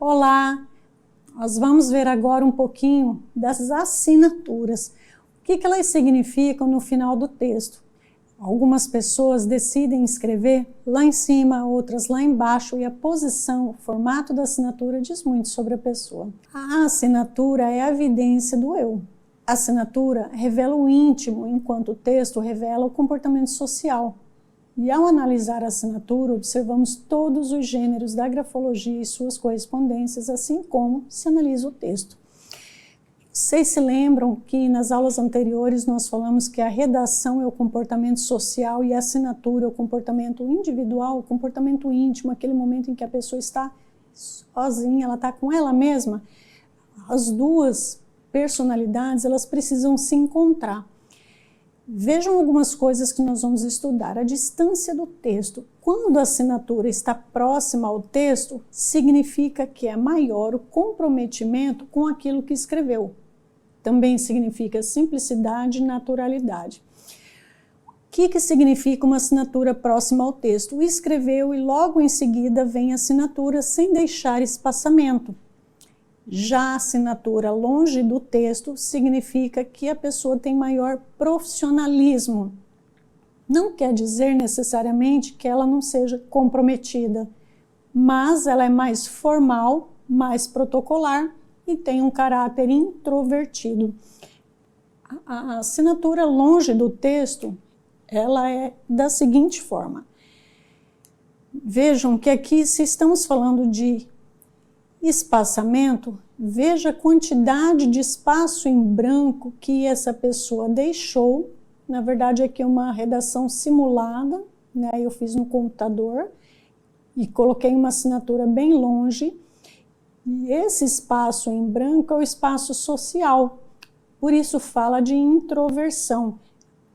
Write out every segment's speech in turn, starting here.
Olá, nós vamos ver agora um pouquinho das assinaturas. O que elas significam no final do texto? Algumas pessoas decidem escrever lá em cima, outras lá embaixo, e a posição, o formato da assinatura diz muito sobre a pessoa. A assinatura é a evidência do eu. A assinatura revela o íntimo, enquanto o texto revela o comportamento social. E ao analisar a assinatura, observamos todos os gêneros da grafologia e suas correspondências, assim como se analisa o texto. Vocês se lembram que nas aulas anteriores nós falamos que a redação é o comportamento social e a assinatura é o comportamento individual, o comportamento íntimo, aquele momento em que a pessoa está sozinha, ela está com ela mesma. As duas personalidades, elas precisam se encontrar. Vejam algumas coisas que nós vamos estudar. A distância do texto. Quando a assinatura está próxima ao texto, significa que é maior o comprometimento com aquilo que escreveu. Também significa simplicidade e naturalidade. O que significa uma assinatura próxima ao texto? O escreveu e logo em seguida vem a assinatura sem deixar espaçamento. Já a assinatura longe do texto significa que a pessoa tem maior profissionalismo. Não quer dizer necessariamente que ela não seja comprometida, mas ela é mais formal, mais protocolar e tem um caráter introvertido. A assinatura longe do texto, ela é da seguinte forma. Vejam que aqui, se estamos falando de espaçamento, veja a quantidade de espaço em branco que essa pessoa deixou. Na verdade, aqui é uma redação simulada, né? Eu fiz no computador e coloquei uma assinatura bem longe. E esse espaço em branco é o espaço social, por isso fala de introversão.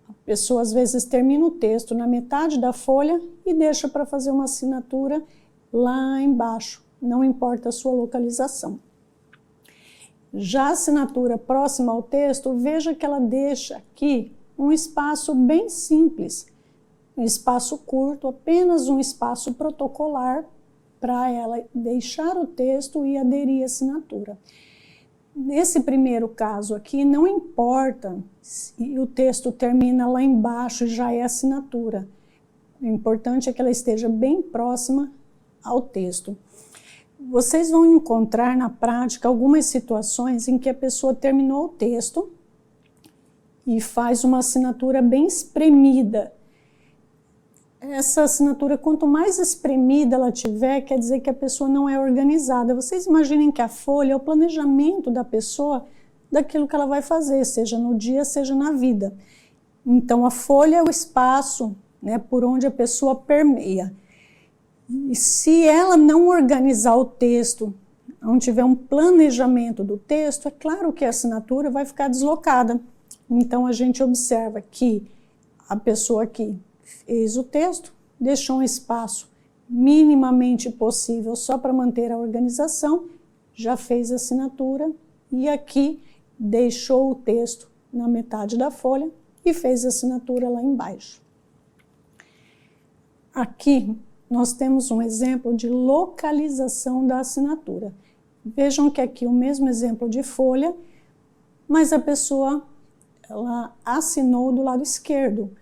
A pessoa às vezes termina o texto na metade da folha e deixa para fazer uma assinatura lá embaixo. Não importa a sua localização. Já a assinatura próxima ao texto, veja que ela deixa aqui um espaço bem simples, um espaço curto, apenas um espaço protocolar para ela deixar o texto e aderir à assinatura. Nesse primeiro caso aqui, não importa se o texto termina lá embaixo e já é assinatura. O importante é que ela esteja bem próxima ao texto. Vocês vão encontrar na prática algumas situações em que a pessoa terminou o texto e faz uma assinatura bem espremida. Essa assinatura, quanto mais espremida ela tiver, quer dizer que a pessoa não é organizada. Vocês imaginem que a folha é o planejamento da pessoa daquilo que ela vai fazer, seja no dia, seja na vida. Então, a folha é o espaço, né, por onde a pessoa permeia. E se ela não organizar o texto, não tiver um planejamento do texto, é claro que a assinatura vai ficar deslocada. Então, a gente observa que a pessoa que fez o texto deixou um espaço minimamente possível só para manter a organização, já fez a assinatura e aqui deixou o texto na metade da folha e fez a assinatura lá embaixo. Aqui nós temos um exemplo de localização da assinatura. Vejam que aqui o mesmo exemplo de folha, mas a pessoa ela assinou do lado esquerdo.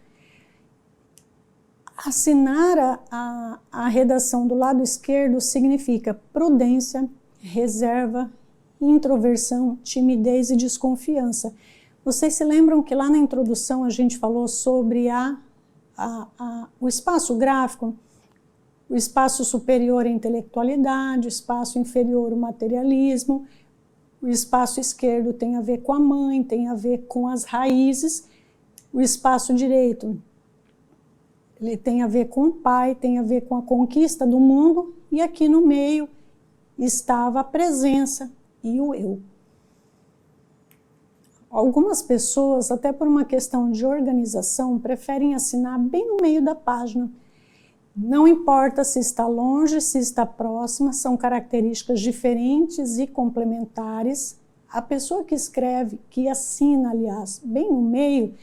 Assinar a redação do lado esquerdo significa prudência, reserva, introversão, timidez e desconfiança. Vocês se lembram que lá na introdução a gente falou sobre o espaço gráfico? O espaço superior é a intelectualidade, o espaço inferior o materialismo, o espaço esquerdo tem a ver com a mãe, tem a ver com as raízes, o espaço direito ele tem a ver com o pai, tem a ver com a conquista do mundo, e aqui no meio estava a presença e o eu. Algumas pessoas, até por uma questão de organização, preferem assinar bem no meio da página. Não importa se está longe, se está próxima, são características diferentes e complementares. A pessoa que escreve, que assina, aliás, bem no meio,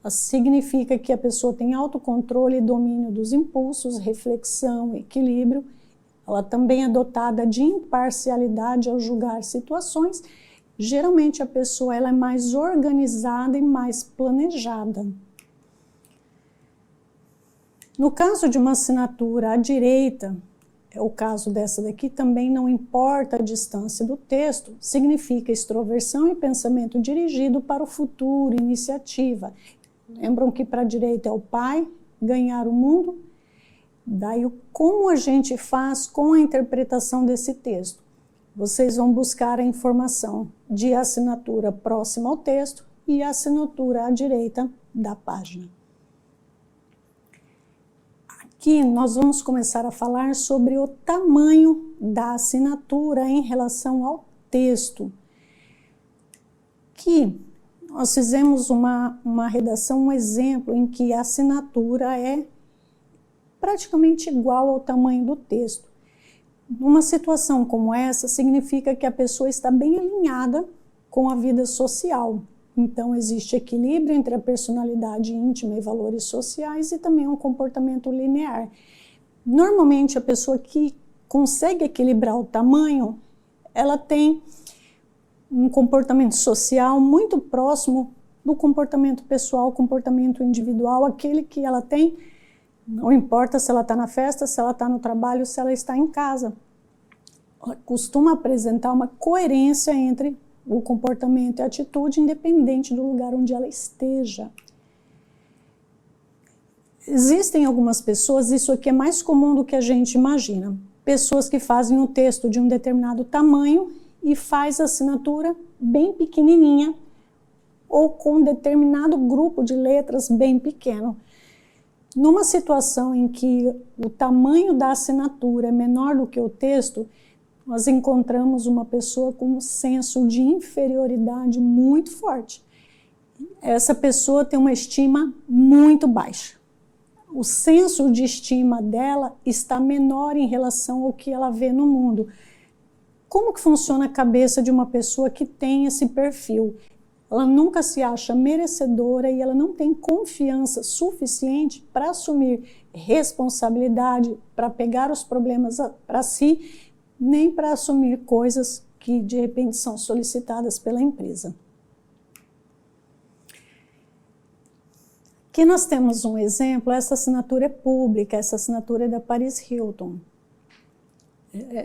significa que a pessoa tem autocontrole e domínio dos impulsos, reflexão, equilíbrio. ela também é dotada de imparcialidade ao julgar situações. Geralmente a pessoa ela é mais organizada e mais planejada. No caso de uma assinatura à direita, é o caso dessa daqui, também não importa a distância do texto, significa extroversão e pensamento dirigido para o futuro, iniciativa. Lembram que para a direita é o pai, ganhar o mundo? Daí, como a gente faz com a interpretação desse texto? Vocês vão buscar a informação de assinatura próxima ao texto e a assinatura à direita da página. Aqui nós vamos começar a falar sobre o tamanho da assinatura em relação ao texto. Que nós fizemos uma redação, um exemplo em que a assinatura é praticamente igual ao tamanho do texto. Numa situação como essa, significa que a pessoa está bem alinhada com a vida social. Então, existe equilíbrio entre a personalidade íntima e valores sociais e também um comportamento linear. Normalmente, a pessoa que consegue equilibrar o tamanho, ela tem um comportamento social muito próximo do comportamento pessoal, comportamento individual, aquele que ela tem. Não importa se ela está na festa, se ela está no trabalho, se ela está em casa. Ela costuma apresentar uma coerência entre o comportamento e a atitude, independente do lugar onde ela esteja. Existem algumas pessoas, isso aqui é mais comum do que a gente imagina, pessoas que fazem um texto de um determinado tamanho e faz a assinatura bem pequenininha ou com um determinado grupo de letras bem pequeno. Numa situação em que o tamanho da assinatura é menor do que o texto, nós encontramos uma pessoa com um senso de inferioridade muito forte. Essa pessoa tem uma estima muito baixa. O senso de estima dela está menor em relação ao que ela vê no mundo. Como que funciona a cabeça de uma pessoa que tem esse perfil? Ela nunca se acha merecedora e ela não tem confiança suficiente para assumir responsabilidade, para pegar os problemas para si, nem para assumir coisas que de repente são solicitadas pela empresa. Aqui nós temos um exemplo, essa assinatura é pública, essa assinatura é da Paris Hilton.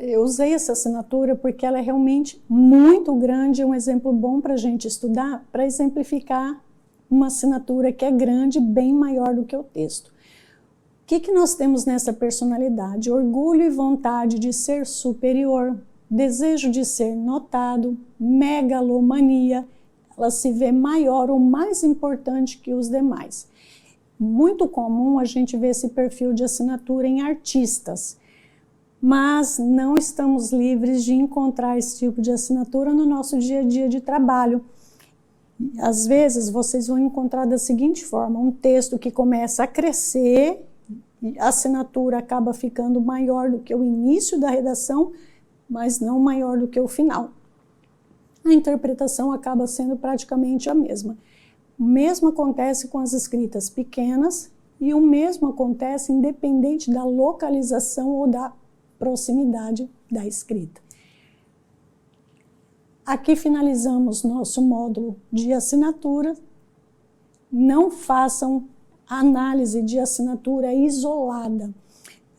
Eu usei essa assinatura porque ela é realmente muito grande, é um exemplo bom para a gente estudar, para exemplificar uma assinatura que é grande, bem maior do que o texto. O que nós temos nessa personalidade? Orgulho e vontade de ser superior, desejo de ser notado, megalomania, ela se vê maior ou mais importante que os demais. Muito comum a gente ver esse perfil de assinatura em artistas, mas não estamos livres de encontrar esse tipo de assinatura no nosso dia a dia de trabalho. Às vezes vocês vão encontrar da seguinte forma, um texto que começa a crescer, a assinatura acaba ficando maior do que o início da redação, mas não maior do que o final. A interpretação acaba sendo praticamente a mesma. O mesmo acontece com as escritas pequenas e o mesmo acontece independente da localização ou da proximidade da escrita. Aqui finalizamos nosso módulo de assinatura. Não façam análise de assinatura isolada.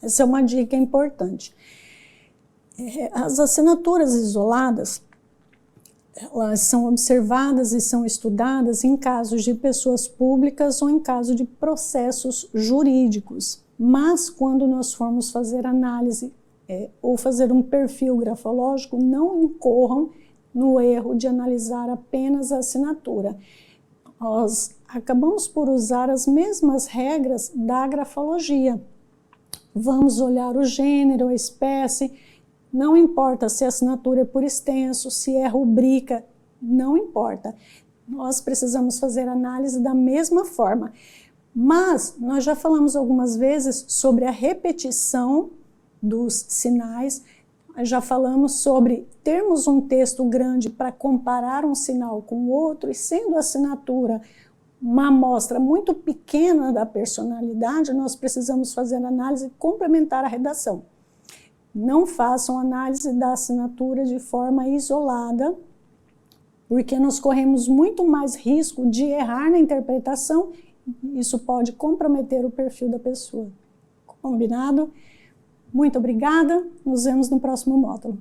Essa é uma dica importante. As assinaturas isoladas, elas são observadas e são estudadas em casos de pessoas públicas ou em caso de processos jurídicos. Mas quando nós formos fazer análise ou fazer um perfil grafológico, não incorram no erro de analisar apenas a assinatura. Nós acabamos por usar as mesmas regras da grafologia. Vamos olhar o gênero, a espécie, não importa se a assinatura é por extenso, se é rubrica, não importa. Nós precisamos fazer análise da mesma forma. Mas nós já falamos algumas vezes sobre a repetição dos sinais, já falamos sobre termos um texto grande para comparar um sinal com o outro, e sendo a assinatura uma amostra muito pequena da personalidade, nós precisamos fazer análise complementar à redação. Não façam análise da assinatura de forma isolada, porque nós corremos muito mais risco de errar na interpretação. Isso pode comprometer o perfil da pessoa. Combinado? Muito obrigada. Nos vemos no próximo módulo.